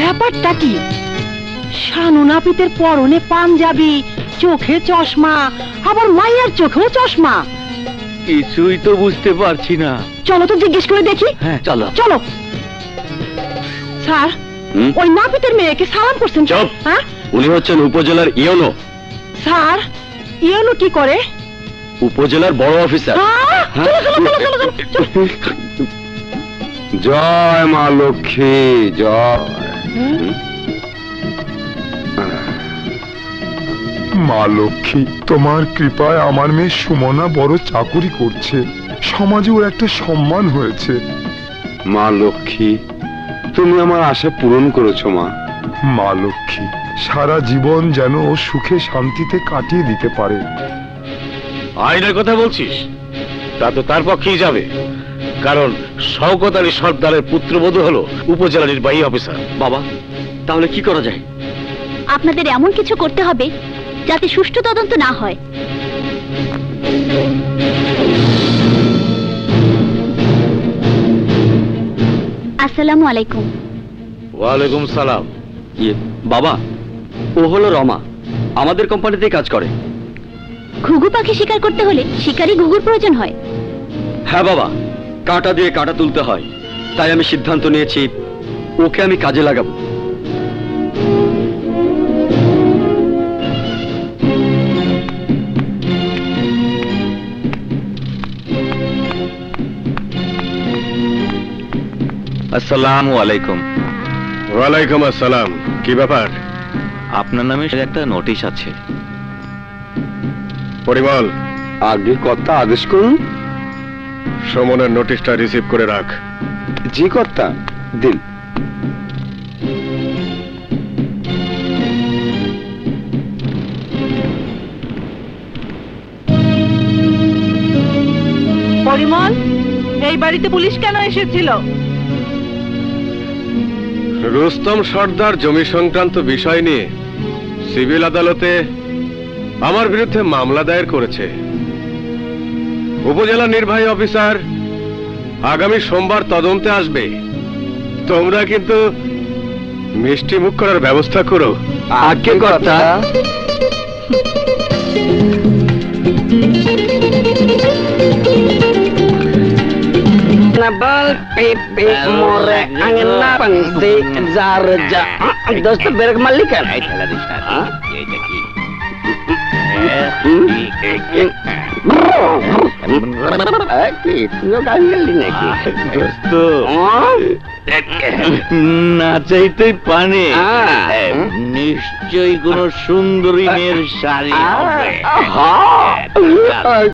ব্যাপারটা কি? শানু নাপিতের পরনে পাঞ্জাবি, চোখে চশমা, আবার মায়ের চোখেও চশমা। কিছুই তো বুঝতে পারছি না। চলো তো জিজ্ঞেস করে দেখি। হ্যাঁ চলো চলো। স্যার, ওই নাপিতের মেয়েকে সালাম করছেন? চুপ। হ্যাঁ, উনি হচ্ছেন উপজেলার ইওনো। স্যার, ইওনো কি করে? উপজেলার বড় অফিসার। জয় মা লক্ষ্মী জয়। মা লক্ষ্মী, তোমার কৃপায় আমার মেয়ে সুমনা বড় চাকুরি করছে, সমাজে ওর একটা সম্মান হয়েছে। মা লক্ষ্মী, তুমি আমার আশা পূরণ করেছো মা। মা লক্ষ্মী, সারা জীবন যেন ও সুখে শান্তিতে কাটিয়ে দিতে পারে। আইনের কথা বলছিস? তা তো তার পক্ষেই যাবে, কারণ শওকত আলী সর্দারের পুত্রবধূ হলো উপজেলা নির্বাহী অফিসার। বাবা, তাহলে কি করা যায়? আপনাদের এমন কিছু করতে হবে যাতে সুষ্ঠু তদন্ত না হয়। আসসালামু আলাইকুম। ওয়ালাইকুম সালাম। বাবা, ও হলো রমা, আমাদের কোম্পানিতেই কাজ করে। ঘুঘু পাখি শিকার করতে হলে শিকারী ঘুঘুর প্রয়োজন হয়। হ্যাঁ বাবা, কাঁটা দিয়ে কাঁটা তুলতে হয়, তাই আমি সিদ্ধান্ত নিয়েছি ওকে আমি কাজে লাগাবো। আসসালামু আলাইকুম। ওয়ালাইকুম আসসালাম। কি ব্যাপার? আপনার নামে একটা নোটিশ আছে। পরিমল, আগে কর্তা আদেশ করুন। সুমনের নোটিশটা রিসিভ করে রাখ। জি কর্তা, দিন। পরিমল, এই বাড়িতে পুলিশ কেন এসেছিল? রুস্তম সর্দার জমি সংক্রান্ত বিষয় নিয়ে সিভিল আদালতে আমার বিরুদ্ধে মামলা দায়ের করেছে। উপজেলা নির্বাহী অফিসার আগামী সোমবার তদন্তে আসবে। তোমরা কিন্তু মিষ্টি মুখ করার ব্যবস্থা করো। আজ্ঞে কর্তা। Nabal pipi more angin napan si zarja dosto berak malikan. না চাইতে পানে নিশ্চয়ই কোন সুন্দরী মেয়ের শাড়ি হবে।